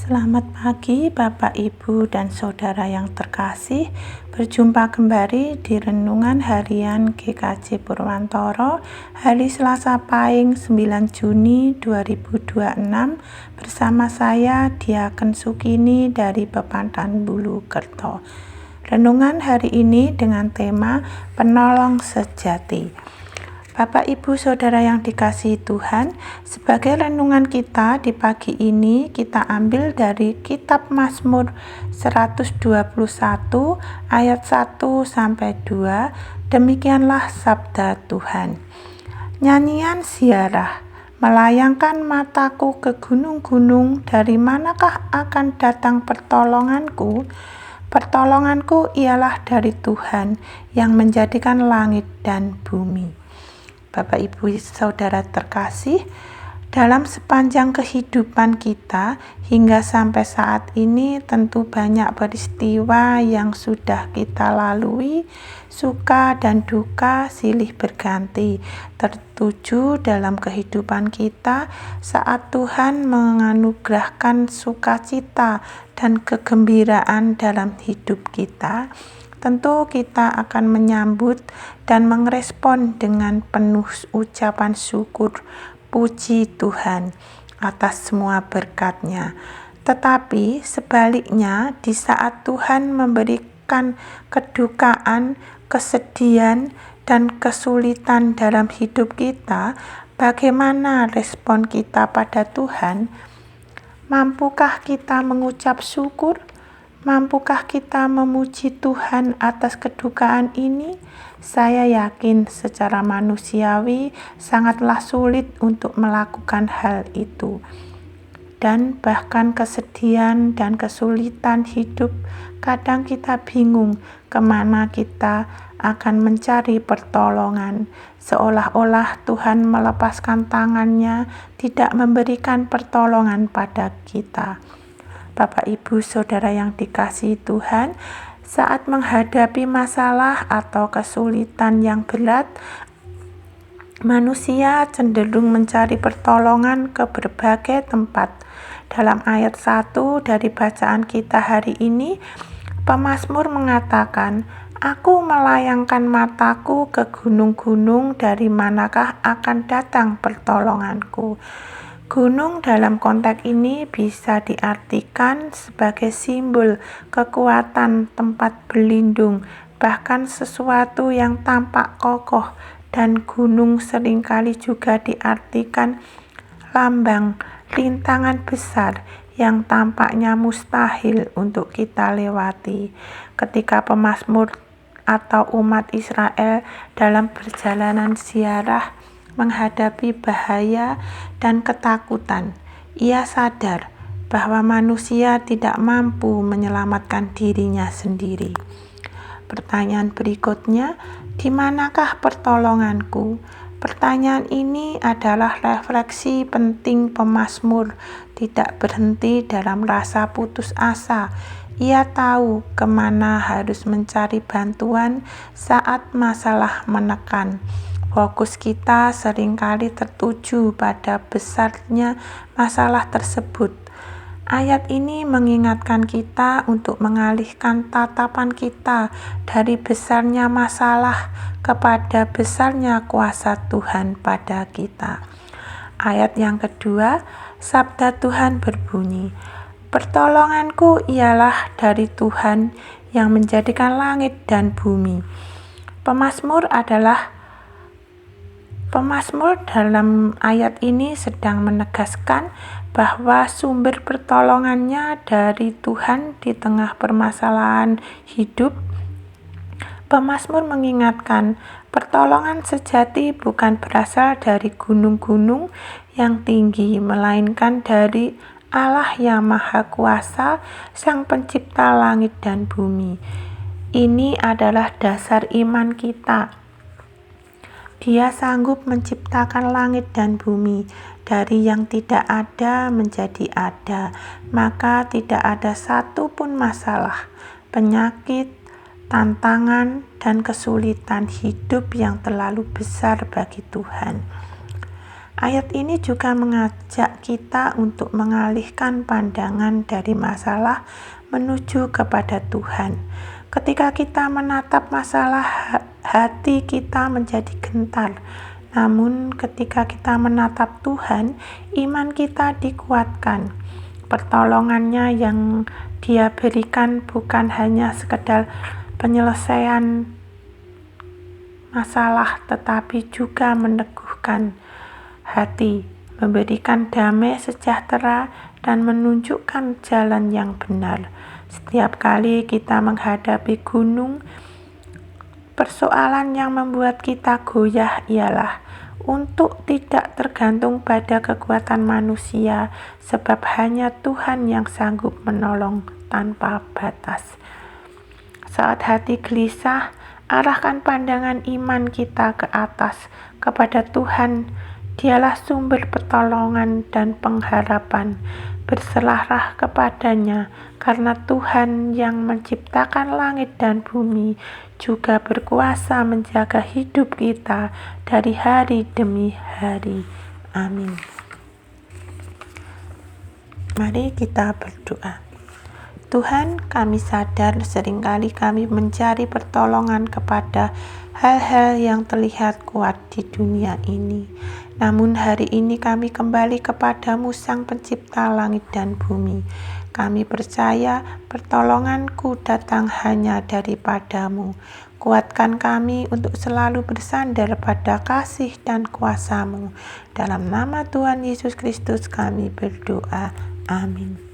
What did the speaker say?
Selamat pagi Bapak, Ibu, dan Saudara yang terkasih. Berjumpa kembali di Renungan Harian GKJ Purwantoro hari Selasa Pahing 9 Juni 2026 bersama saya Diaken Sukini dari Pepanthan Bulu Kerto. Renungan hari ini dengan tema Penolong Sejati. Bapak, Ibu, Saudara yang dikasihi Tuhan, sebagai renungan kita di pagi ini kita ambil dari kitab Mazmur 121 ayat 1 sampai 2. Demikianlah sabda Tuhan. Nyanyian ziarah, melayangkan mataku ke gunung-gunung, dari manakah akan datang pertolonganku? Pertolonganku ialah dari Tuhan yang menjadikan langit dan bumi. Bapak, Ibu, Saudara terkasih, dalam sepanjang kehidupan kita hingga sampai saat ini tentu banyak peristiwa yang sudah kita lalui, suka dan duka silih berganti tertuju dalam kehidupan kita saat Tuhan menganugerahkan sukacita dan kegembiraan dalam hidup kita. Tentu kita akan menyambut dan merespon dengan penuh ucapan syukur, puji Tuhan atas semua berkat-Nya. Tetapi sebaliknya, di saat Tuhan memberikan kedukaan, kesedihan, dan kesulitan dalam hidup kita, bagaimana respon kita pada Tuhan? Mampukah kita mengucap syukur? Mampukah kita memuji Tuhan atas kedukaan ini? Saya yakin secara manusiawi sangatlah sulit untuk melakukan hal itu. Dan bahkan kesedihan dan kesulitan hidup, kadang kita bingung kemana kita akan mencari pertolongan. Seolah-olah Tuhan melepaskan tangannya, tidak memberikan pertolongan pada kita. Bapak, Ibu, Saudara yang dikasihi Tuhan, saat menghadapi masalah atau kesulitan yang berat, manusia cenderung mencari pertolongan ke berbagai tempat. Dalam ayat 1 dari bacaan kita hari ini, pemazmur mengatakan, "Aku melayangkan mataku ke gunung-gunung, dari manakah akan datang pertolonganku?" Gunung dalam konteks ini bisa diartikan sebagai simbol kekuatan, tempat berlindung, bahkan sesuatu yang tampak kokoh, dan gunung seringkali juga diartikan lambang rintangan besar yang tampaknya mustahil untuk kita lewati. Ketika pemazmur atau umat Israel dalam perjalanan ziarah menghadapi bahaya dan ketakutan, ia sadar bahwa manusia tidak mampu menyelamatkan dirinya sendiri. Pertanyaan berikutnya, di manakah pertolonganku? Pertanyaan ini adalah refleksi penting pemazmur, tidak berhenti dalam rasa putus asa. Ia tahu kemana harus mencari bantuan saat masalah menekan. Fokus kita seringkali tertuju pada besarnya masalah tersebut. Ayat ini mengingatkan kita untuk mengalihkan tatapan kita dari besarnya masalah kepada besarnya kuasa Tuhan pada kita. Ayat yang kedua, sabda Tuhan berbunyi, "Pertolonganku ialah dari Tuhan yang menjadikan langit dan bumi." Pemazmur dalam ayat ini sedang menegaskan bahwa sumber pertolongannya dari Tuhan di tengah permasalahan hidup. Pemazmur mengingatkan, pertolongan sejati bukan berasal dari gunung-gunung yang tinggi, melainkan dari Allah yang Maha Kuasa, Sang Pencipta langit dan bumi. Ini adalah dasar iman kita. Dia sanggup menciptakan langit dan bumi, dari yang tidak ada menjadi ada. Maka tidak ada satu pun masalah, penyakit, tantangan, dan kesulitan hidup yang terlalu besar bagi Tuhan. Ayat ini juga mengajak kita untuk mengalihkan pandangan dari masalah menuju kepada Tuhan. Ketika kita menatap masalah, hati kita menjadi gentar. Namun ketika kita menatap Tuhan, iman kita dikuatkan. Pertolongannya yang Dia berikan bukan hanya sekedar penyelesaian masalah, tetapi juga meneguhkan hati, memberikan damai sejahtera, dan menunjukkan jalan yang benar. Setiap kali kita menghadapi gunung, persoalan yang membuat kita goyah ialah untuk tidak tergantung pada kekuatan manusia, sebab hanya Tuhan yang sanggup menolong tanpa batas. Saat hati gelisah, arahkan pandangan iman kita ke atas, kepada Tuhan. Dialah sumber pertolongan dan pengharapan. Berserahlah kepadanya, karena Tuhan yang menciptakan langit dan bumi juga berkuasa menjaga hidup kita dari hari demi hari. Amin. Mari kita berdoa. Tuhan, kami sadar seringkali kami mencari pertolongan kepada hal-hal yang terlihat kuat di dunia ini. Namun hari ini kami kembali kepadamu, Sang Pencipta langit dan bumi. Kami percaya pertolonganku datang hanya daripadamu. Kuatkan kami untuk selalu bersandar pada kasih dan kuasa-Mu. Dalam nama Tuhan Yesus Kristus kami berdoa. Amin.